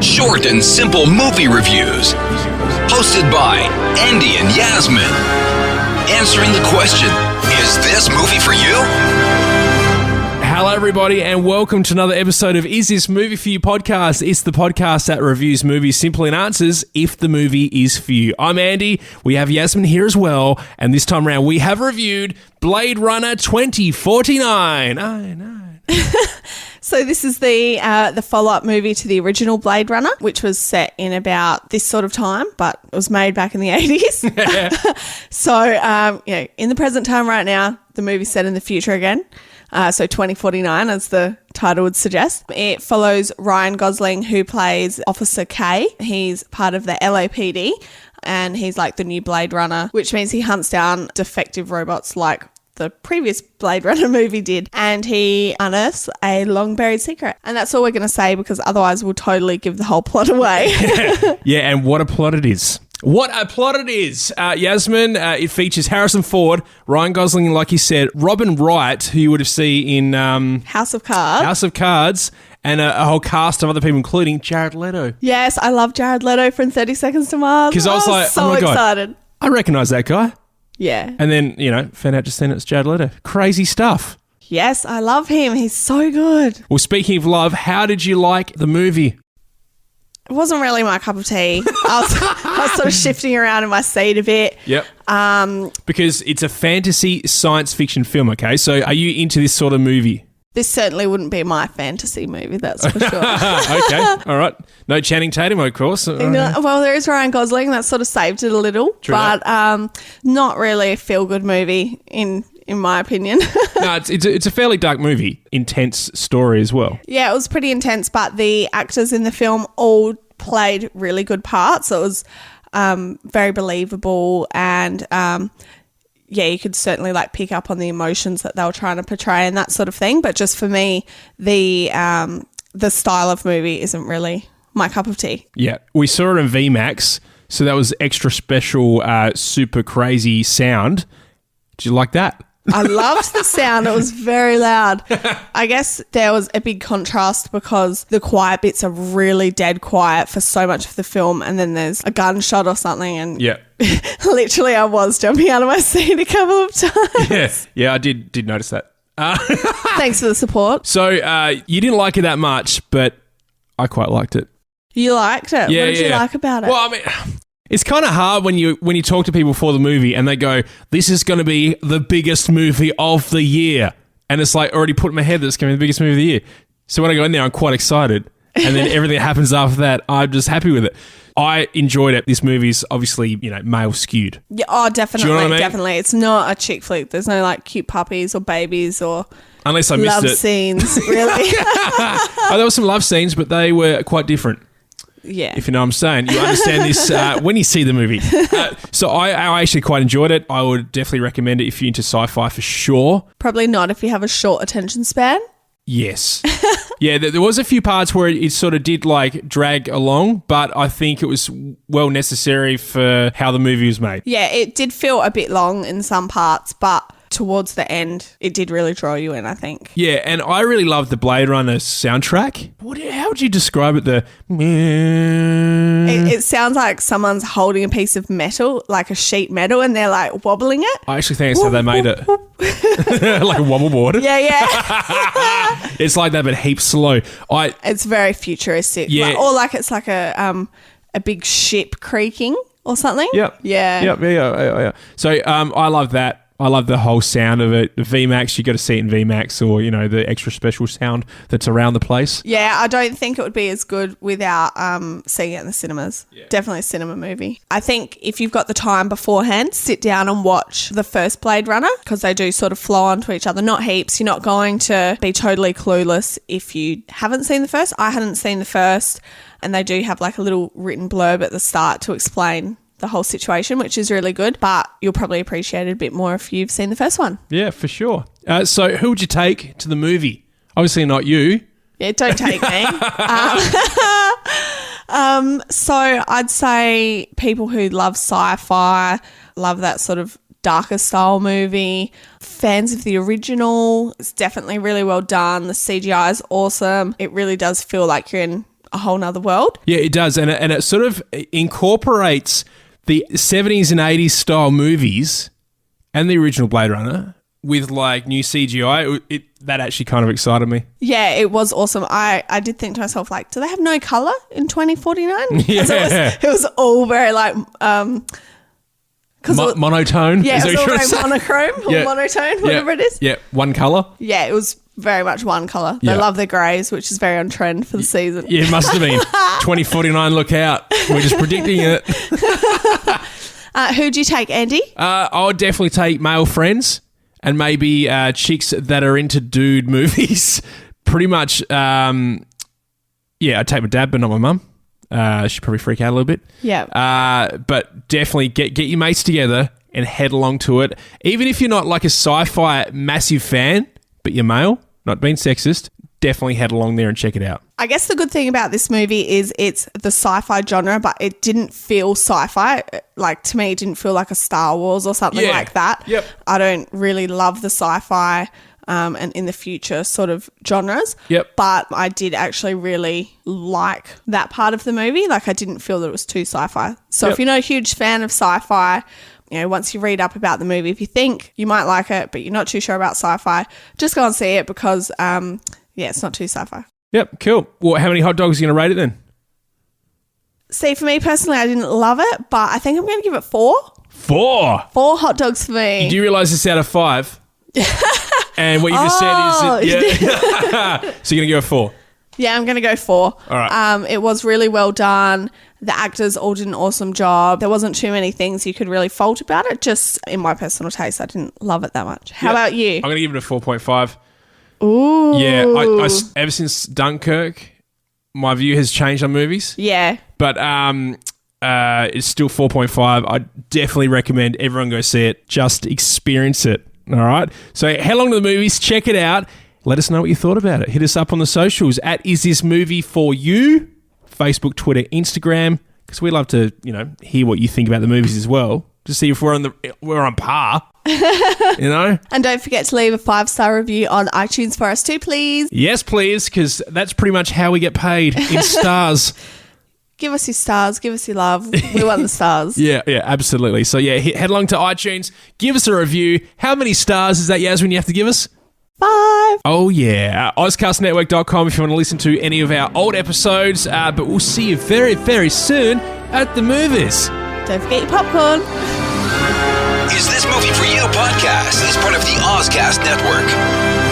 Short and simple movie reviews. Hosted by Andy and Yasmin. Answering the question, is this movie for you? Hello, everybody, and welcome to another episode of Is This Movie For You podcast. It's the podcast that reviews movies simply and answers if the movie is for you. I'm Andy. We have Yasmin here as well, and this time around we have reviewed Blade Runner 2049. I know. So this is the follow-up movie to the original Blade Runner, which was set in about this sort of time, but it was made back in the 80s. So, in the present time right now, the movie's set in the future again. So 2049, as the title would suggest. It follows Ryan Gosling, who plays Officer K. He's part of the LAPD, and he's like the new Blade Runner, which means he hunts down defective robots like the previous Blade Runner movie did, and he unearths a long-buried secret. And that's all we're going to say, because otherwise we'll totally give the whole plot away. Yeah, and what a plot it is. What a plot it is. Yasmin, it features Harrison Ford, Ryan Gosling, like you said, Robin Wright, who you would have seen in House of Cards, and a whole cast of other people, including Jared Leto. Yes, I love Jared Leto from 30 Seconds to Mars. Because I was like, so oh my God, excited. I recognise that guy. Yeah. And then, found out just then it's Jared Leto. Crazy stuff. Yes, I love him. He's so good. Well, speaking of love, how did you like the movie? It wasn't really my cup of tea. I was sort of shifting around in my seat a bit. Yep. Because it's a fantasy science fiction film, okay? So are you into this sort of movie? This certainly wouldn't be my fantasy movie, that's for sure. Okay, all right. No Channing Tatum, of course. Well, there is Ryan Gosling. That sort of saved it a little. True, but not really a feel-good movie in my opinion. No, it's a fairly dark movie. Intense story as well. Yeah, it was pretty intense, but the actors in the film all played really good parts. So it was very believable, and you could certainly pick up on the emotions that they were trying to portray and that sort of thing. But just for me, the style of movie isn't really my cup of tea. Yeah, we saw it in VMAX, so that was extra special, super crazy sound. Did you like that? I loved the sound. It was very loud. I guess there was a big contrast because the quiet bits are really dead quiet for so much of the film, and then there's a gunshot or something, and literally I was jumping out of my seat a couple of times. Yeah, I did notice that. Thanks for the support. So you didn't like it that much, but I quite liked it. You liked it? Yeah, what did you like about it? Well, I mean, it's kind of hard when you talk to people before the movie and they go, this is going to be the biggest movie of the year. And it's like already put in my head that it's going to be the biggest movie of the year. So when I go in there, I'm quite excited. And then everything that happens after that, I'm just happy with it. I enjoyed it. This movie's obviously, male skewed. Yeah, oh, definitely, do you know what I mean? Definitely. It's not a chick flick. There's no cute puppies or babies or unless I missed love scenes, really. There were some love scenes, but they were quite different. Yeah. If you know what I'm saying. You understand this when you see the movie. So I actually quite enjoyed it. I would definitely recommend it if you're into sci-fi for sure. Probably not if you have a short attention span. Yes. Yeah, there was a few parts where it sort of did drag along, but I think it was well necessary for how the movie was made. Yeah, it did feel a bit long in some parts, but towards the end, it did really draw you in, I think. Yeah, and I really loved the Blade Runner soundtrack. How would you describe it? It sounds like someone's holding a piece of metal, like a sheet metal, and they're wobbling it. I actually think it's how they made it. Like a wobble board. Yeah. It's like that, but heaps slow. It's very futuristic. Yeah. It's like a big ship creaking or something. Yep. Yeah. Yeah. So I love that. I love the whole sound of it. The VMAX, you got to see it in VMAX or, the extra special sound that's around the place. Yeah, I don't think it would be as good without seeing it in the cinemas. Yeah. Definitely a cinema movie. I think if you've got the time beforehand, sit down and watch the first Blade Runner, because they do sort of flow onto each other. Not heaps. You're not going to be totally clueless if you haven't seen the first. I hadn't seen the first, and they do have a little written blurb at the start to explain the whole situation, which is really good, but you'll probably appreciate it a bit more if you've seen the first one. Yeah, for sure. So who would you take to the movie? Obviously not you. Yeah, don't take me. So I'd say people who love sci-fi, love that sort of darker style movie, fans of the original. It's definitely really well done. The CGI is awesome. It really does feel like you're in a whole nother world. Yeah, it does. And it sort of incorporates the 70s and 80s style movies and the original Blade Runner with like new CGI. That actually kind of excited me. Yeah, it was awesome. I did think to myself, like, do they have no colour in 2049? Yeah. It was all very like... monotone? Yeah, Is it was that all what you're very saying? monochrome or Yeah. monotone, whatever it is. Yeah, one colour. Yeah, it was very much one colour. They Yeah. love their greys, which is very on trend for the season. Yeah, it must have been. 2049, look out. We're just predicting it. Who'd you take, Andy? I would definitely take male friends and maybe chicks that are into dude movies. Pretty much, I'd take my dad, but not my mum. She'd probably freak out a little bit. Yeah. But definitely get your mates together and head along to it. Even if you're not like a sci-fi massive fan, but you're male, not being sexist, definitely head along there and check it out. I guess the good thing about this movie is it's the sci-fi genre, but it didn't feel sci-fi. Like, to me, it didn't feel like a Star Wars or something like that. Yep. I don't really love the sci-fi and in the future sort of genres. Yep. But I did actually really like that part of the movie. Like, I didn't feel that it was too sci-fi. So Yep. if you're not a huge fan of sci-fi, you know, once you read up about the movie, if you think you might like it, but you're not too sure about sci-fi, just go and see it because, it's not too sci-fi. Yep, cool. Well, how many hot dogs are you going to rate it then? See, for me personally, I didn't love it, but I think I'm going to give it 4. 4. 4 hot dogs for me. Do you realise it's out of 5? And what you just said is... Yeah. So you're going to go a 4? Yeah, I'm going to go 4. All right. It was really well done. The actors all did an awesome job. There wasn't too many things you could really fault about it. Just in my personal taste, I didn't love it that much. How about you? I'm going to give it a 4.5. Ooh. Yeah, I ever since Dunkirk, my view has changed on movies. Yeah. But it's still 4.5. I definitely recommend everyone go see it. Just experience it. All right? So head along to the movies. Check it out. Let us know what you thought about it. Hit us up on the socials at Is This Movie For You? Facebook, Twitter, Instagram. Because we love to, hear what you think about the movies as well. To see if we're on par. And don't forget to leave a 5-star review on iTunes for us too, please. Yes, please, because that's pretty much how we get paid, in stars. Give us your stars. Give us your love. We want the stars. Yeah, absolutely. So, head along to iTunes. Give us a review. How many stars is that, Yasmin, you have to give us? 5. Oh, yeah. OzCastNetwork.com if you want to listen to any of our old episodes. But we'll see you very, very soon at the movies. Don't forget your popcorn. Is This Movie For You podcast is part of the Ozcast Network.